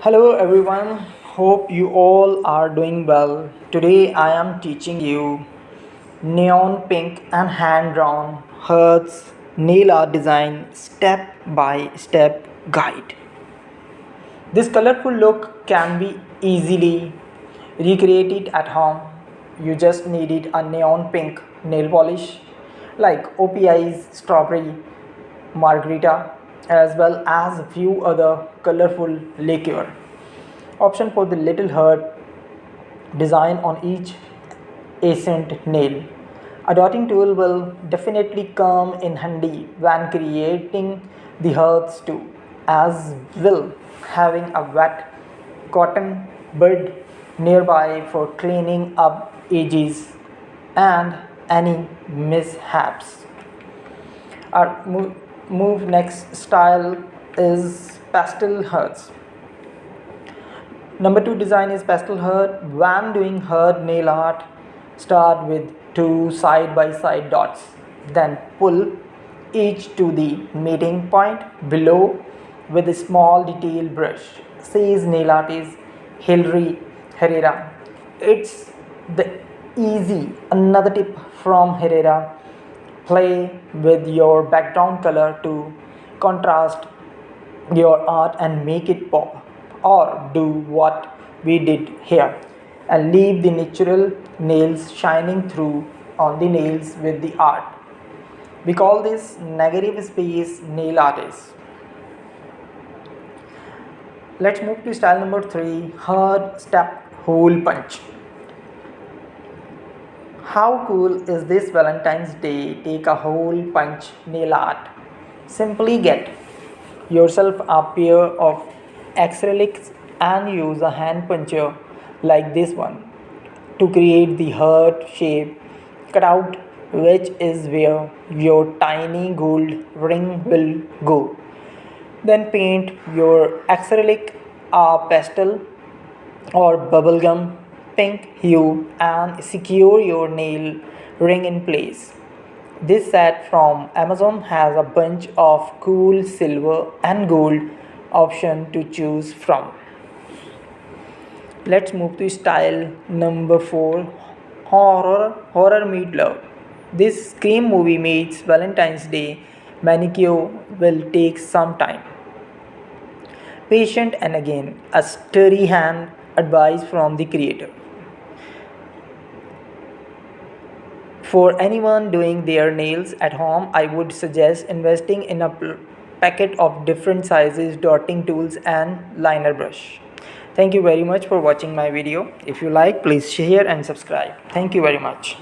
Hello everyone, hope you all are doing well. Today I am teaching you neon pink and hand drawn hearts nail art design step by step guide. This colorful look can be easily recreated at home. You just needed a neon pink nail polish like OPI's strawberry margarita as well as a few other colorful liqueur option for the little heart design on each accent nail. A dotting tool will definitely come in handy when creating the hearts too, as will having a wet cotton bud nearby for cleaning up edges and any mishaps. Our move next style is pastel hearts. Number two design is pastel heart. When doing heart nail art, start with two side by side dots, then pull each to the meeting point below with a small detail brush. Says nail artist Hilary Herrera. It's the easy. Another tip from Herrera: play with your background color to contrast your art and make it pop, or do what we did here and leave the natural nails shining through on the nails with the art. We call this negative space nail artist. Let's move to style number 3, hard step hole punch. How cool is this Valentine's Day? Take a hole punch nail art. Simply get yourself a pair of acrylics and use a hand puncher like this one to create the heart shape cutout, which is where your tiny gold ring will go. Then paint your acrylic a pastel or bubblegum pink hue and secure your nail ring in place. This set from Amazon has a bunch of cool silver and gold options to choose from. Let's move to style number 4, horror meet love. This scream movie meets Valentine's Day manicure will take some time. Patient and again a sturdy hand advice from the creator. For anyone doing their nails at home, I would suggest investing in a packet of different sizes dotting tools and liner brush. Thank you very much for watching my video. If you like, please share and subscribe. Thank you very much.